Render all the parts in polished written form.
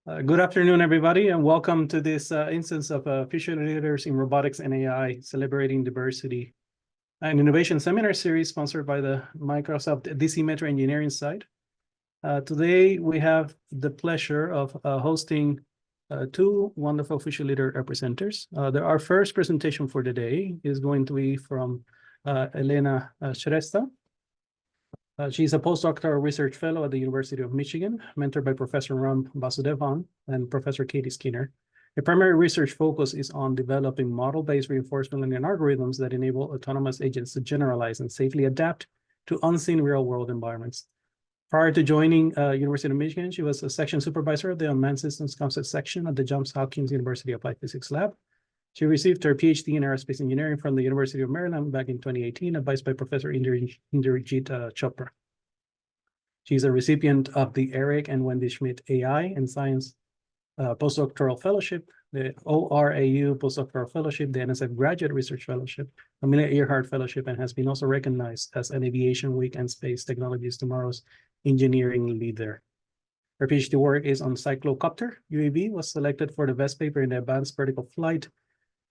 Good afternoon, everybody, and welcome to this instance of Future Leaders in Robotics and AI, Celebrating Diversity, an innovation seminar series sponsored by the Microsoft DC Metro Engineering side. Today, we have the pleasure of hosting two wonderful Future Leader presenters. Our first presentation for the day is going to be from Elena Shrestha. She's a postdoctoral research fellow at the University of Michigan, mentored by Professor Ram Vasudevan and Professor Katie Skinner. Her primary research focus is on developing model-based reinforcement learning algorithms that enable autonomous agents to generalize and safely adapt to unseen real-world environments. Prior to joining University of Michigan, she was a section supervisor of the Unmanned Systems Concept section at the Johns Hopkins University Applied Physics Lab. She received her PhD in aerospace engineering from the University of Maryland back in 2018, advised by Professor Inderjit Chopra. She's a recipient of the Eric and Wendy Schmidt AI and Science Postdoctoral Fellowship, the ORAU Postdoctoral Fellowship, the NSF Graduate Research Fellowship, Amelia Earhart Fellowship, and has been also recognized as an Aviation Week and Space Technologies Tomorrow's Engineering Leader. Her PhD work is on cyclocopter. UAV was selected for the best paper in the Advanced Vertical Flight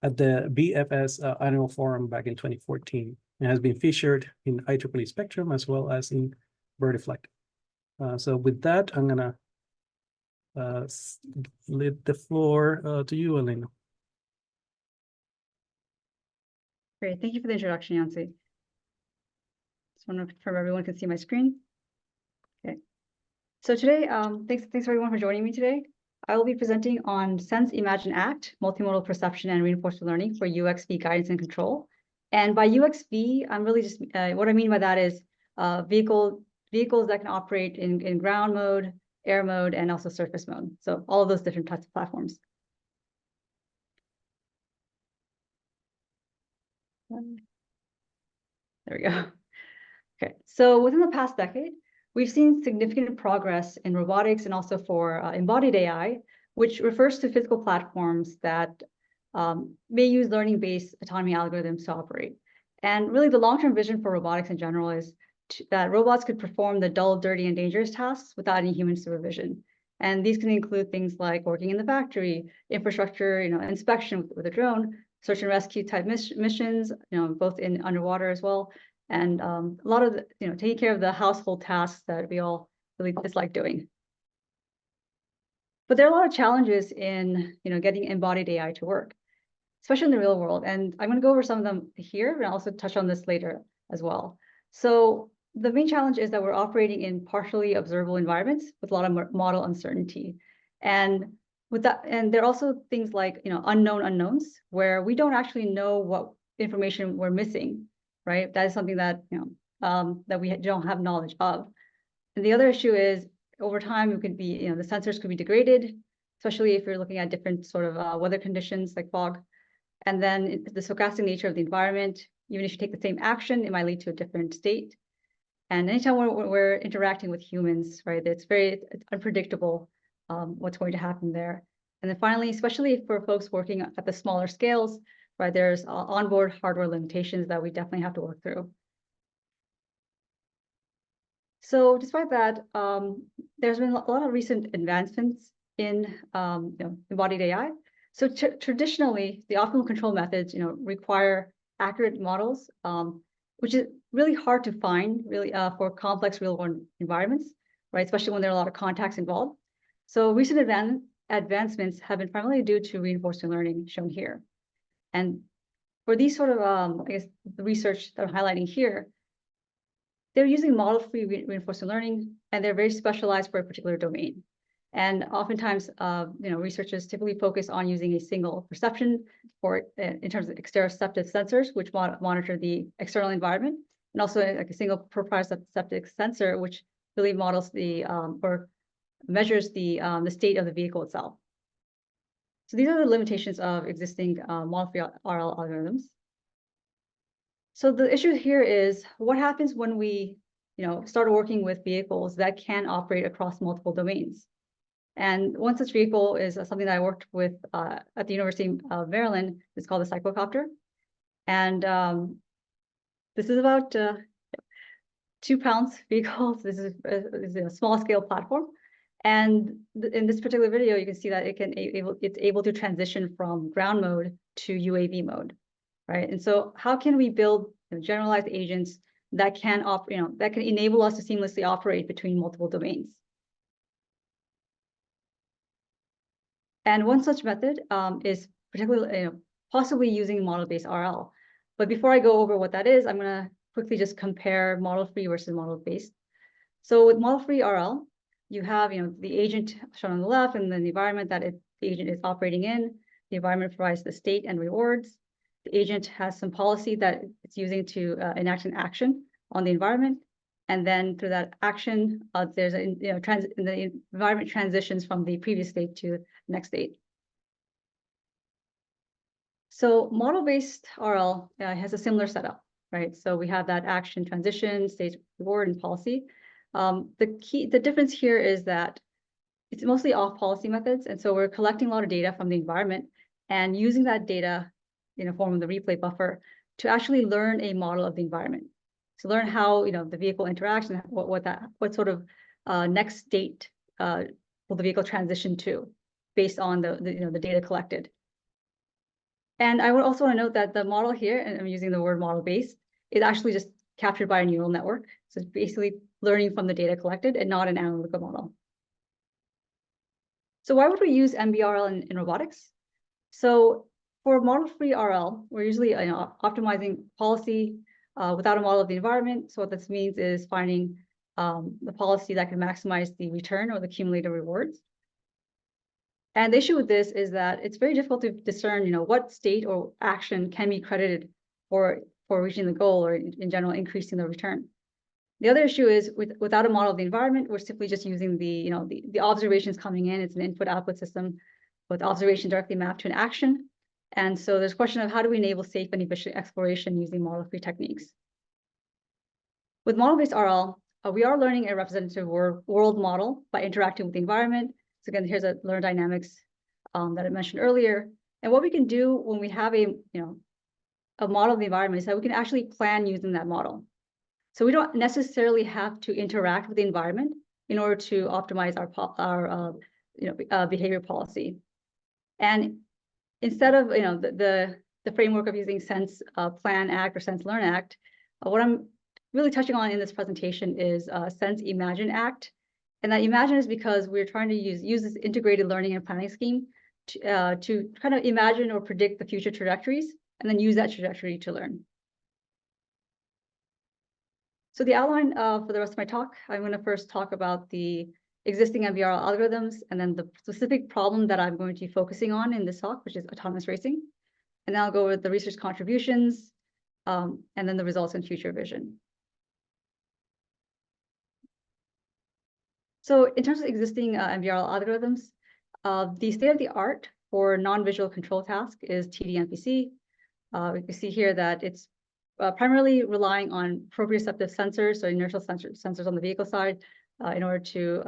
at the BFS Annual Forum back in 2014, and has been featured in IEEE Spectrum as well as in Birdie-Flight. So with that, I'm gonna leave the floor to you, Elena. Great, thank you for the introduction, Yancy. Just want to confirm everyone can see my screen. Okay, so today, thanks everyone for joining me today. I will be presenting on Sense, Imagine, Act, multimodal perception and reinforcement learning for UXV guidance and control. And by UXV, I'm really just, what I mean by that is vehicles that can operate in ground mode, air mode, and also surface mode. So all of those different types of platforms. There we go. Okay, so within the past decade, we've seen significant progress in robotics and also for embodied AI, which refers to physical platforms that may use learning-based autonomy algorithms to operate. And really the long-term vision for robotics in general is that robots could perform the dull, dirty, and dangerous tasks without any human supervision. And these can include things like working in the factory, infrastructure, inspection with a drone, search and rescue type missions, both in underwater as well. And a lot of taking care of the household tasks that we all really dislike doing. But there are a lot of challenges in getting embodied AI to work, especially in the real world. And I'm going to go over some of them here, and I'll also touch on this later as well. So the main challenge is that we're operating in partially observable environments with a lot of model uncertainty. And with that, and there are also things like unknown unknowns, where we don't actually know what information we're missing. Right, that is something that that we don't have knowledge of. And the other issue is over time it could be the sensors could be degraded, especially if you're looking at different sort of weather conditions like fog. And then the stochastic nature of the environment, even if you take the same action, it might lead to a different state. And anytime we're interacting with humans, right, it's unpredictable what's going to happen there. And then finally, especially for folks working at the smaller scales, right, there's onboard hardware limitations that we definitely have to work through. So despite that, there's been a lot of recent advancements in embodied AI. So traditionally, the optimal control methods require accurate models, which is really hard to find for complex real-world environments, right? Especially when there are a lot of contacts involved. So recent advancements have been primarily due to reinforcement learning, shown here. And for these sort of, I guess, the research that I'm highlighting here, they're using model-free reinforcement learning, and they're very specialized for a particular domain. And oftentimes, researchers typically focus on using a single perception in terms of exteroceptive sensors, which monitor the external environment, and also like a single proprioceptive sensor, which really models or measures the state of the vehicle itself. So these are the limitations of existing model-free RL algorithms. So the issue here is what happens when we, start working with vehicles that can operate across multiple domains. And one such vehicle is something that I worked with at the University of Maryland. It's called the cyclocopter, and this is about 2 pounds vehicle. This is a small scale platform. And in this particular video, you can see that it's able to transition from ground mode to UAV mode, right? And so how can we build generalized agents that can that can enable us to seamlessly operate between multiple domains? And one such method is particularly possibly using model-based RL. But before I go over what that is, I'm going to quickly just compare model-free versus model-based. So with model-free RL, you have the agent shown on the left, and then the environment that the agent is operating in. The environment provides the state and rewards. The agent has some policy that it's using to enact an action on the environment, and then through that action, there's the environment transitions from the previous state to the next state. So model-based RL has a similar setup, right? So we have that action transition, state reward, and policy. The difference here is that it's mostly off policy methods. And so we're collecting a lot of data from the environment and using that data in a form of the replay buffer to actually learn a model of the environment. To learn how the vehicle interacts and what sort of next state will the vehicle transition to based on the data collected. And I would also want to note that the model here, and I'm using the word model-based, is actually just captured by a neural network. So it's basically learning from the data collected and not an analytical model. So why would we use MBRL in robotics? So for model-free RL, we're usually optimizing policy without a model of the environment. So what this means is finding the policy that can maximize the return or the cumulative rewards. And the issue with this is that it's very difficult to discern, what state or action can be credited for reaching the goal or in general increasing the return. The other issue is without a model of the environment, we're simply just using the observations coming in. It's an input-output system with observation directly mapped to an action. And so there's a question of how do we enable safe and efficient exploration using model-free techniques. With model-based RL, we are learning a representative world model by interacting with the environment. So again, here's a learn dynamics that I mentioned earlier. And what we can do when we have a model of the environment is that we can actually plan using that model. So we don't necessarily have to interact with the environment in order to optimize our behavior policy. And instead of the framework of using sense plan act or sense learn act, what I'm really touching on in this presentation is sense imagine act. And that imagine is because we're trying to use this integrated learning and planning scheme to kind of imagine or predict the future trajectories and then use that trajectory to learn. So the outline for the rest of my talk, I'm going to first talk about the existing MBRL algorithms and then the specific problem that I'm going to be focusing on in this talk, which is autonomous racing. And then I'll go over the research contributions and then the results and future vision. So in terms of existing MBRL algorithms, the state-of-the-art for non-visual control task is TD-MPC. We can see here that it's primarily relying on proprioceptive sensors, so inertial sensors on the vehicle side, in order to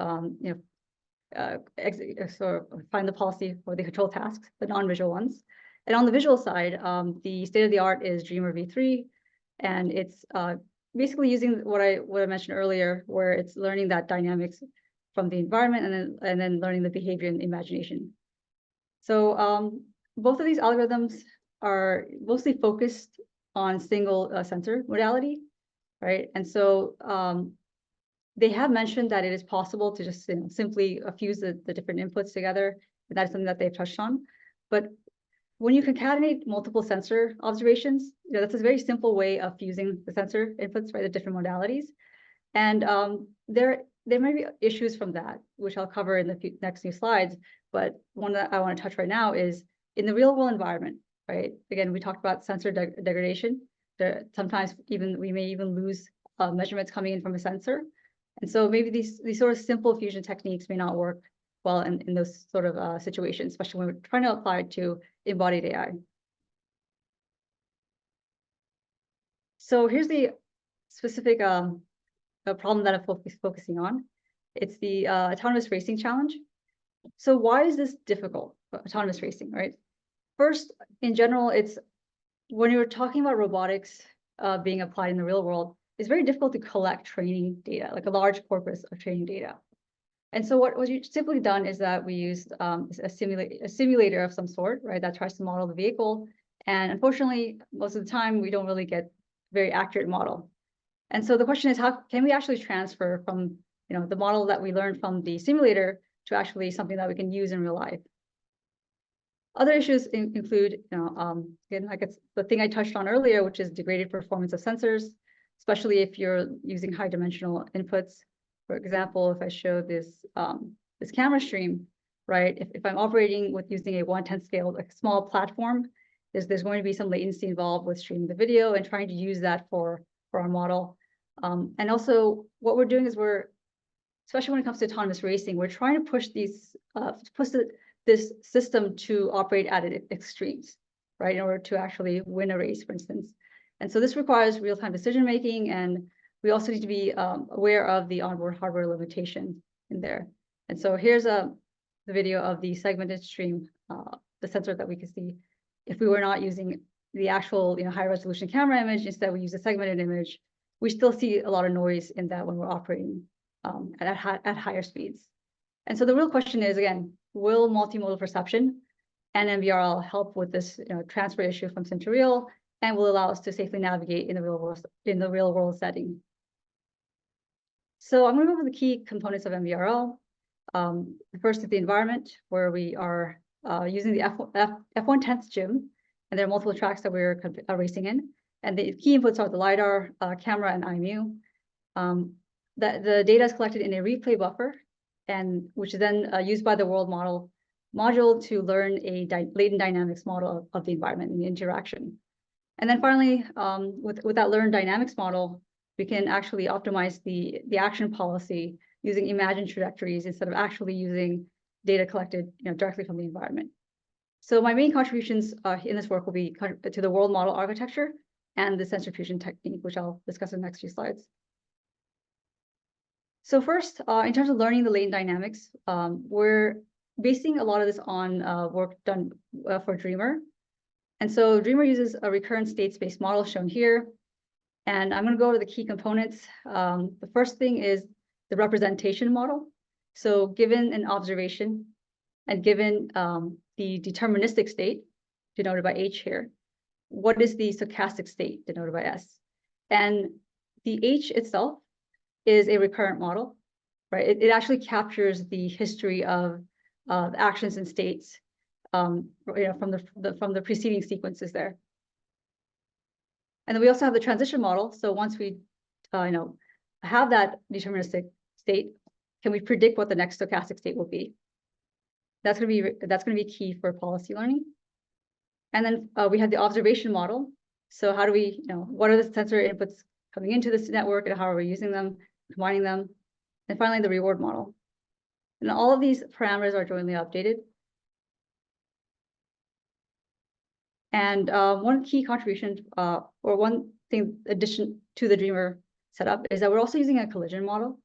find the policy for the control tasks, the non-visual ones. And on the visual side, the state-of-the-art is Dreamer v3, and it's basically using what I mentioned earlier, where it's learning that dynamics from the environment and then learning the behavior and imagination. So both of these algorithms are mostly focused on single sensor modality, right? And so they have mentioned that it is possible to just simply fuse the different inputs together, and that's something that they've touched on. But when you concatenate multiple sensor observations, that's a very simple way of fusing the sensor inputs, right, the different modalities. And there may be issues from that, which I'll cover in the next few slides. But one that I want to touch right now is in the real world environment, right? Again, we talked about sensor degradation. Sometimes we may even lose measurements coming in from a sensor. And so maybe these sort of simple fusion techniques may not work well in those sort of situations, especially when we're trying to apply it to embodied AI. So here's the specific problem that I'm focusing on. It's the autonomous racing challenge. So why is this difficult, autonomous racing, right? First, in general, it's when you're talking about robotics being applied in the real world, it's very difficult to collect training data, like a large corpus of training data. And so what you've typically done is that we used a simulator of some sort, right, that tries to model the vehicle. And unfortunately, most of the time, we don't really get very accurate model. And so the question is, how can we actually transfer from the model that we learned from the simulator to actually something that we can use in real life? Other issues include, again, like it's the thing I touched on earlier, which is degraded performance of sensors, especially if you're using high dimensional inputs. For example, if I show this this camera stream, right? If I'm operating with using a 1/10 scale, like small platform, there's going to be some latency involved with streaming the video and trying to use that for our model. And also, what we're doing is especially when it comes to autonomous racing, we're trying to push this system to operate at extremes, right, in order to actually win a race, for instance. And so this requires real-time decision-making, and we also need to be aware of the onboard hardware limitation in there. And so here's the video of the segmented stream, the sensor that we can see. If we were not using the actual high-resolution camera image, instead we use a segmented image, we still see a lot of noise in that when we're operating at higher speeds. And so the real question is, again, will multimodal perception and MBRL help with this transfer issue from sim to real, and will allow us to safely navigate in the real world setting? So I'm going to go over the key components of MBRL. The first is the environment, where we are using the F1/10 gym, and there are multiple tracks that we're racing in. And the key inputs are the LiDAR, camera, and IMU. The data is collected in a replay buffer, and which is then used by the world model module to learn a latent dynamics model of the environment and the interaction. And then finally, with that learned dynamics model, we can actually optimize the action policy using imagined trajectories instead of actually using data collected directly from the environment. So my main contributions in this work will be to the world model architecture and the sensor fusion technique, which I'll discuss in the next few slides. So first, in terms of learning the latent dynamics, we're basing a lot of this on work done for Dreamer. And so Dreamer uses a recurrent state space model shown here. And I'm going to go over the key components. The first thing is the representation model. So given an observation and given the deterministic state, denoted by H here, what is the stochastic state, denoted by S? And the H itself is a recurrent model, right? It actually captures the history of actions and states from the preceding sequences there. And then we also have the transition model. So once we have that deterministic state, can we predict what the next stochastic state will be? That's going to be key for policy learning. And then we have the observation model. So how do we, what are the sensor inputs coming into this network, and how are we using them, combining them? And finally, the reward model. And all of these parameters are jointly updated. And one key contribution, or one thing addition to the Dreamer setup, is that we're also using a collision model.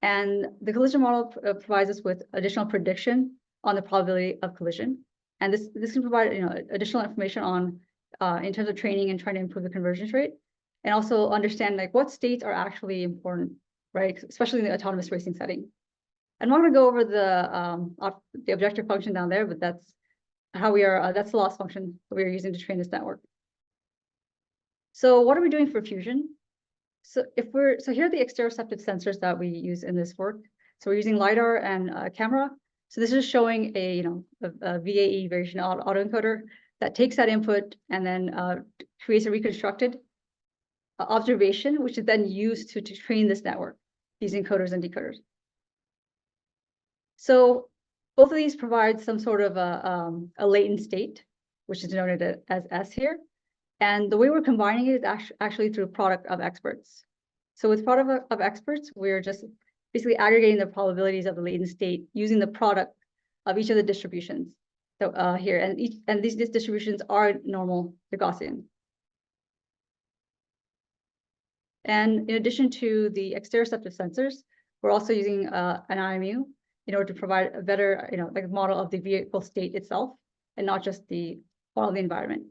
And the collision model provides us with additional prediction on the probability of collision. And this can provide additional information on in terms of training and trying to improve the convergence rate, and also understand what states are actually important, right? Especially in the autonomous racing setting. I'm not going to go over the objective function down there, but that's how we are. That's the loss function that we are using to train this network. So what are we doing for fusion? So here are the exteroceptive sensors that we use in this work. So we're using LiDAR and camera. So this is showing a VAE variation autoencoder that takes that input and then creates a reconstructed observation, which is then used to train this network using encoders and decoders. So both of these provide some sort of a latent state, which is denoted as S here. And the way we're combining it is actually through product of experts. So with product of experts, we're just basically aggregating the probabilities of the latent state using the product of each of the distributions. So here, and these distributions are normal to Gaussian. And in addition to the exteroceptive sensors, we're also using an IMU in order to provide a better, model of the vehicle state itself, and not just the model of the environment.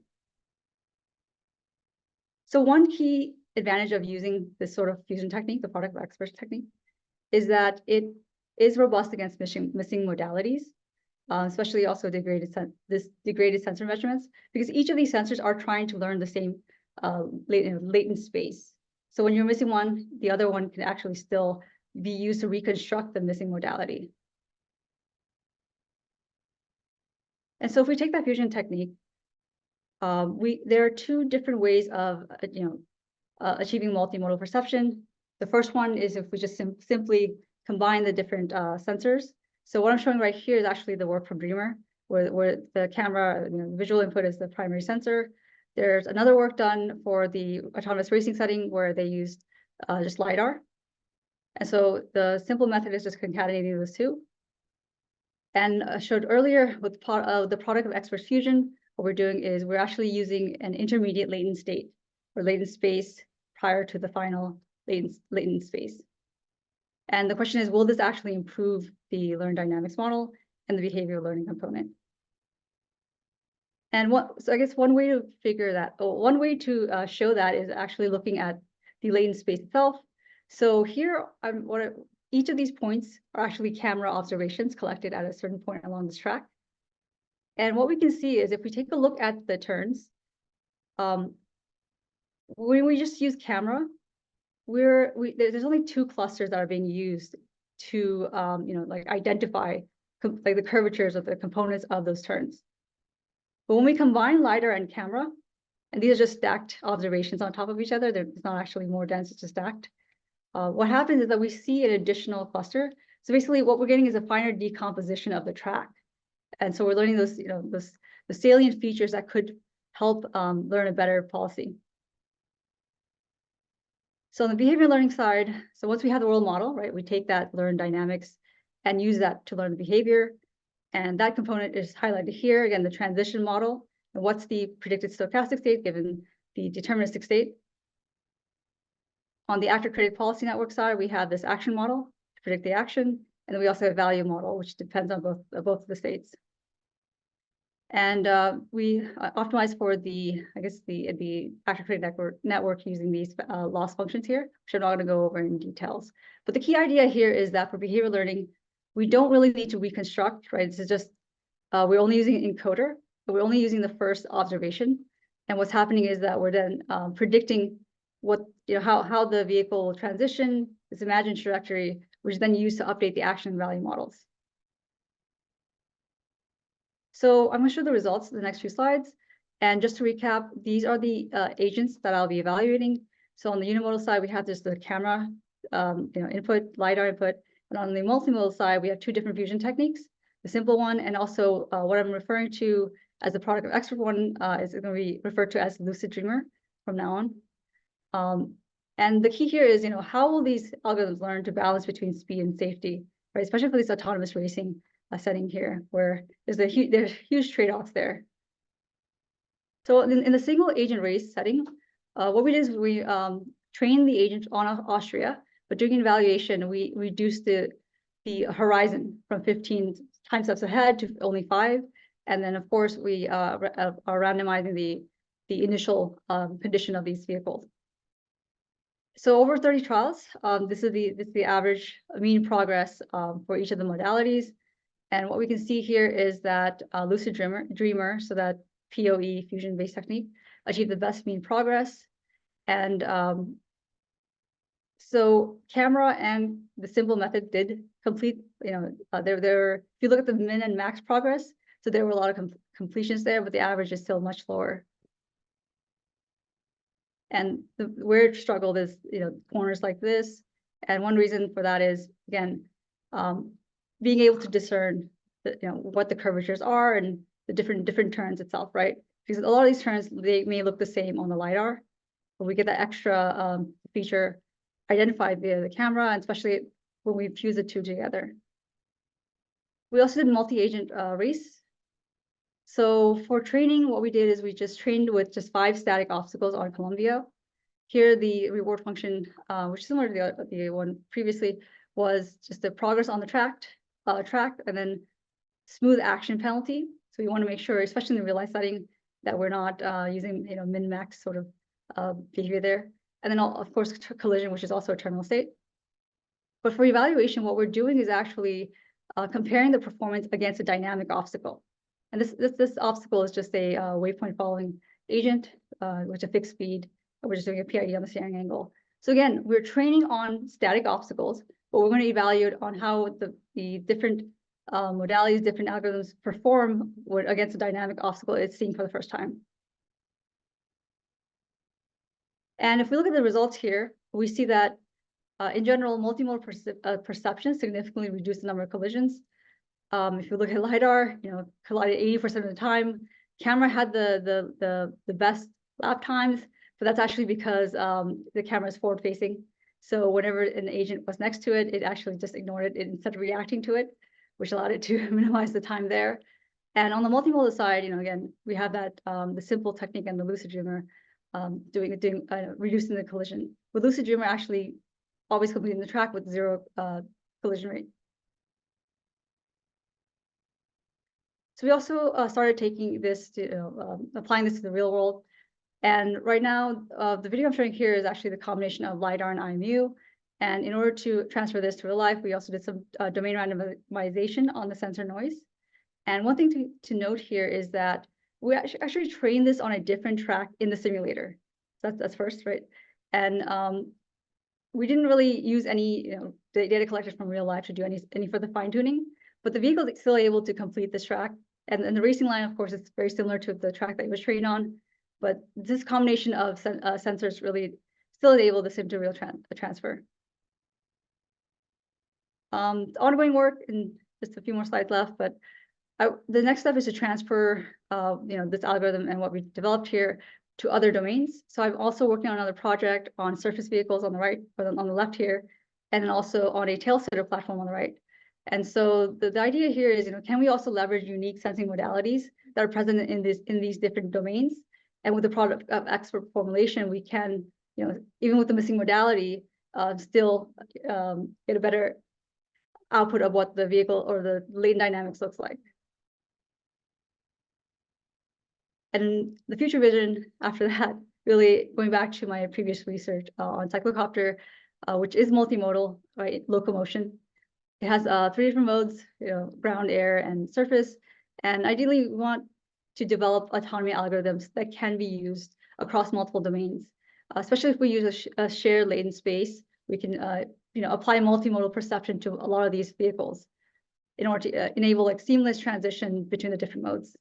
So one key advantage of using this sort of fusion technique, the product of experts technique, is that it is robust against missing modalities, especially also degraded sensor measurements, because each of these sensors are trying to learn the same latent space. So when you're missing one, the other one can actually still be used to reconstruct the missing modality. And so if we take that fusion technique, there are two different ways of achieving multimodal perception. The first one is if we just simply combine the different sensors. So what I'm showing right here is actually the work from Dreamer, where the camera, visual input is the primary sensor. There's another work done for the autonomous racing setting where they used just LiDAR. And so the simple method is just concatenating those two. And I showed earlier with the product of expert fusion, what we're doing is we're actually using an intermediate latent state or latent space prior to the final latent space. And the question is, will this actually improve the learned dynamics model and the behavioral learning component? And so I guess one way to show that is actually looking at the latent space itself. So here, each of these points are actually camera observations collected at a certain point along this track. And what we can see is if we take a look at the turns, when we just use camera, there's only two clusters that are being used to identify the curvatures of the components of those turns. But when we combine LiDAR and camera, and these are just stacked observations on top of each other, it's not actually more dense, it's just stacked. What happens is that we see an additional cluster. So basically what we're getting is a finer decomposition of the track. And so we're learning those, the salient features that could help learn a better policy. So on the behavior learning side, so once we have the world model, right, we take that learned dynamics and use that to learn the behavior. And that component is highlighted here. Again, the transition model, and what's the predicted stochastic state given the deterministic state. On the actor-critic policy network side, we have this action model to predict the action. And then we also have a value model, which depends on both of the states. And we optimize for the actor-critic network using these loss functions here, which I'm not going to go over in details. But the key idea here is that for behavior learning, we don't really need to reconstruct, right? This is just, we're only using an encoder, but we're only using the first observation. And what's happening is that we're then predicting how the vehicle will transition, this imagined trajectory, which is then used to update the action value models. So I'm going to show the results in the next few slides. And just to recap, these are the agents that I'll be evaluating. So on the unimodal side, we have just the camera input, LiDAR input. And on the multimodal side, we have two different fusion techniques, the simple one, and also what I'm referring to as the product of expert one is going to be referred to as lucid dreamer from now on. And the key here is, how will these algorithms learn to balance between speed and safety, right? Especially for this autonomous racing setting here, where there's huge trade-offs there. So in the single agent race setting, what we did is we trained the agent on Austria, but during evaluation, we reduced the horizon from 15 time steps ahead to only 5. And then of course, we are randomizing the initial condition of these vehicles. So over 30 trials, this is the average mean progress for each of the modalities. And what we can see here is that lucid dreamer, so that PoE fusion-based technique, achieved the best mean progress. And so camera and the simple method did complete, if you look at the min and max progress, so there were a lot of completions there, but the average is still much lower. And where it struggled is, corners like this. And one reason for that is, again, being able to discern what the curvatures are and the different turns itself, right? Because a lot of these turns, they may look the same on the LiDAR, but we get that extra feature identified via the camera, and especially when we fuse the two together. We also did multi-agent race. So for training, what we did is we just trained with just 5 static obstacles on Columbia. Here, the reward function, which is similar to the one previously, was just the progress on the track, and then smooth action penalty. So we want to make sure, especially in the real life setting, that we're not using min-max sort of behavior there. And then of course collision, which is also a terminal state. But for evaluation, what we're doing is actually comparing the performance against a dynamic obstacle. And this obstacle is just a waypoint following agent, which is a fixed speed. We're just doing a PID on the steering angle. So again, we're training on static obstacles, but we're going to evaluate on how the different modalities, different algorithms perform against a dynamic obstacle it's seeing for the first time. And if we look at the results here, we see that in general, multimodal perception significantly reduced the number of collisions. If you look at LiDAR, collided 80% of the time. Camera had the best lap times, but that's actually because the camera is forward facing. So whenever an agent was next to it, it actually just ignored it instead of reacting to it, which allowed it to minimize the time there. And on the multimodal side, again, we have that the simple technique and the lucid dreamer reducing the collision. With lucid dreamer actually always completing the track with 0 collision rate. So we also started taking this to applying this to the real world. And right now, the video I'm showing here is actually the combination of LiDAR and IMU. And in order to transfer this to real life, we also did some domain randomization on the sensor noise. And one thing to note here is that we actually trained this on a different track in the simulator. So that's first, right? And we didn't really use any data collected from real life to do any further fine tuning, but the vehicle is still able to complete this track. And the racing line, of course, is very similar to the track that it was trained on, but this combination of sensors really still enable the sim to real transfer. Ongoing work, and just a few more slides left, but the next step is to transfer this algorithm and what we developed here to other domains. So I'm also working on another project on surface vehicles on the right, or on the left here, and then also on a tail sitter platform on the right. And so the idea here is, can we also leverage unique sensing modalities that are present in these different domains? And with the product of expert formulation, we can, even with the missing modality, still get a better output of what the vehicle or the lane dynamics looks like. And the future vision after that, really going back to my previous research on cyclocopter, which is multimodal, right, locomotion. It has 3 different modes, ground, air, and surface. And ideally, we want to develop autonomy algorithms that can be used across multiple domains, especially if we use a shared latent space. We can apply multimodal perception to a lot of these vehicles in order to enable seamless transition between the different modes.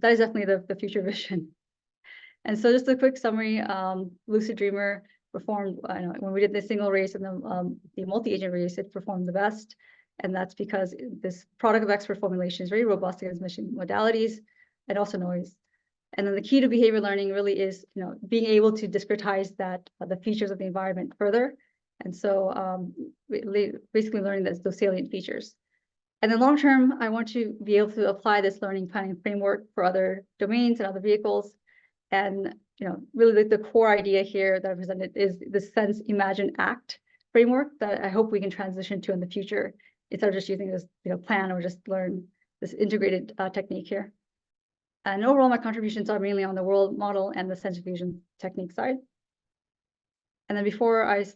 That is definitely the future vision. And so just a quick summary, Lucid Dreamer performed, when we did the single race and the multi-agent race, it performed the best. And that's because this product of expert formulation is very robust against missing modalities and also noise. And then the key to behavior learning really is, being able to discretize the features of the environment further. And so basically learning those salient features. And then long term, I want to be able to apply this learning planning framework for other domains and other vehicles. And really the core idea here that I presented is the sense, imagine, act framework that I hope we can transition to in the future, instead of just using this plan or just learn this integrated technique here. And overall, my contributions are mainly on the world model and the sensor fusion technique side. And then before I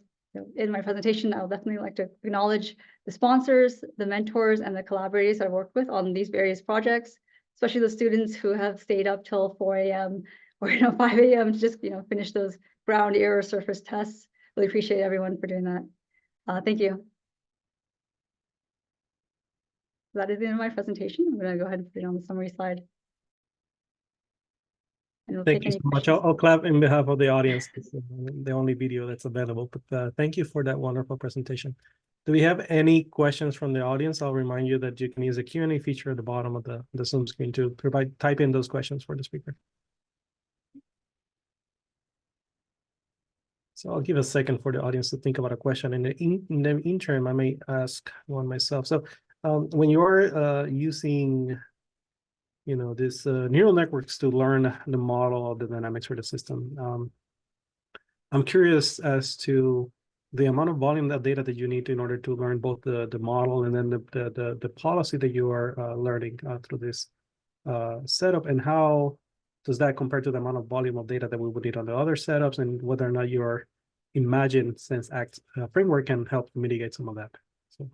in my presentation, I would definitely like to acknowledge the sponsors, the mentors, and the collaborators I worked with on these various projects, especially the students who have stayed up till 4 a.m. or 5 a.m. to just finish those ground, air, or surface tests. Really appreciate everyone for doing that. Thank you. That is the end of my presentation. I'm going to go ahead and put it on the summary slide. Thank you so much. I'll clap in behalf of the audience. It's the only video that's available. But thank you for that wonderful presentation. Do we have any questions from the audience? I'll remind you that you can use the Q&A feature at the bottom of the Zoom screen to type in those questions for the speaker. So I'll give a second for the audience to think about a question. And in the interim, I may ask one myself. So when you're using this neural networks to learn the model of the dynamics for the system, I'm curious as to the amount of volume of data that you need in order to learn both the model and then the policy that you are learning through this setup, and how does that compare to the amount of volume of data that we would need on the other setups, and whether or not you're imagine sense act framework can help mitigate some of that? So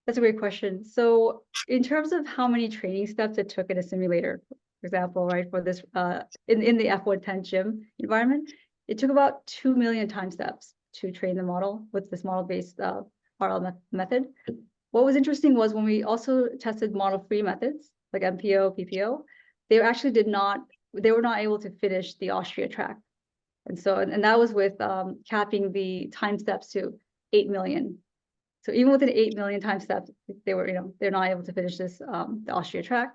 that's a great question. So in terms of how many training steps it took in a simulator, for example, right, for this in the F110 gym environment, it took about 2 million time steps to train the model with this model-based RL method. What was interesting was when we also tested model-free methods like MPO, PPO, they actually they were not able to finish the Austria track. And so, and that was with capping the time steps to 8 million. So even within 8 million time steps, they were, they're not able to finish this, the Austria track.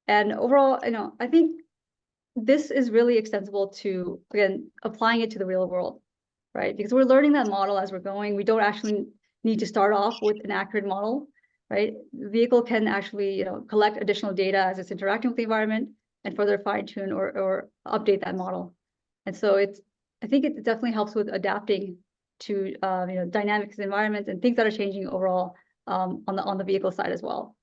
And overall, I think this is really extensible to, again, applying it to the real world, right? Because we're learning that model as we're going. We don't actually need to start off with an accurate model, right? The vehicle can actually, collect additional data as it's interacting with the environment and further fine tune or update that model. And so I think it definitely helps with adapting to dynamics environments and things that are changing overall on the vehicle side as well.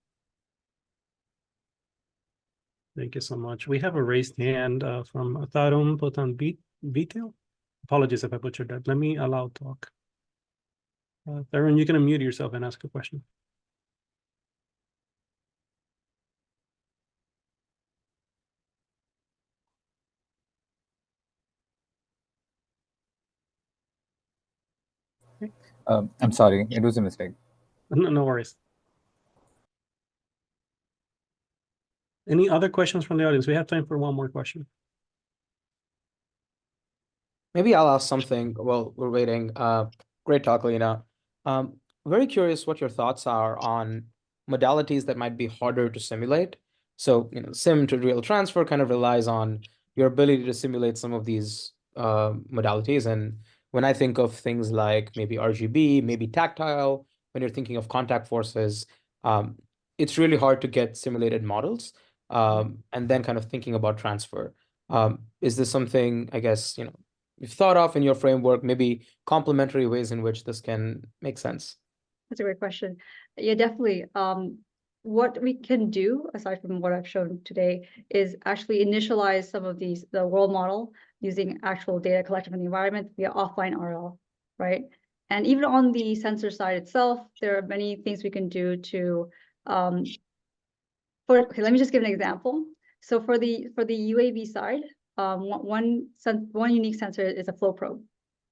thank you so much. We have a raised hand from Tarun Potan-Vitel. Apologies if I butchered that. Let me allow talk. Tarun, you can unmute yourself and ask a question. I'm sorry, it was a mistake. No worries. Any other questions from the audience? We have time for one more question. Maybe I'll ask something while we're waiting. Great talk, Elena. Very curious what your thoughts are on modalities that might be harder to simulate. So, sim to real transfer kind of relies on your ability to simulate some of these modalities. And when I think of things like maybe RGB, maybe tactile, when you're thinking of contact forces, it's really hard to get simulated models. And then kind of thinking about transfer. Is this something, I guess, you've thought of in your framework, maybe complementary ways in which this can make sense? That's a great question. Yeah, definitely. What we can do, aside from what I've shown today, is actually initialize some of the world model using actual data collected from the environment via offline RL, right? And even on the sensor side itself, there are many things we can do to, okay, let me just give an example. So for the UAV side, one unique sensor is a flow probe,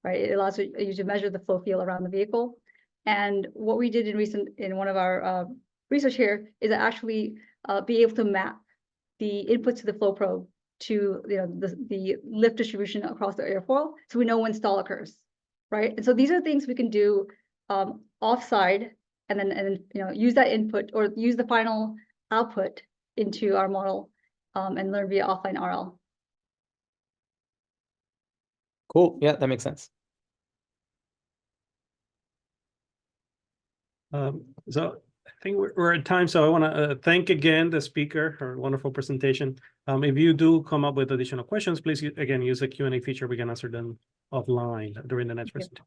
right? It allows you to measure the flow field around the vehicle. And what we did in one of our research here is to actually be able to map the inputs to the flow probe to the lift distribution across the airfoil, so we know when stall occurs, right? And so these are things we can do offside, and then use that input or use the final output into our model and learn via offline RL. Cool. Yeah, that makes sense. So I think we're at time. So I want to thank again the speaker for a wonderful presentation. If you do come up with additional questions, please, again, use the Q&A feature. We can answer them offline during the next presentation.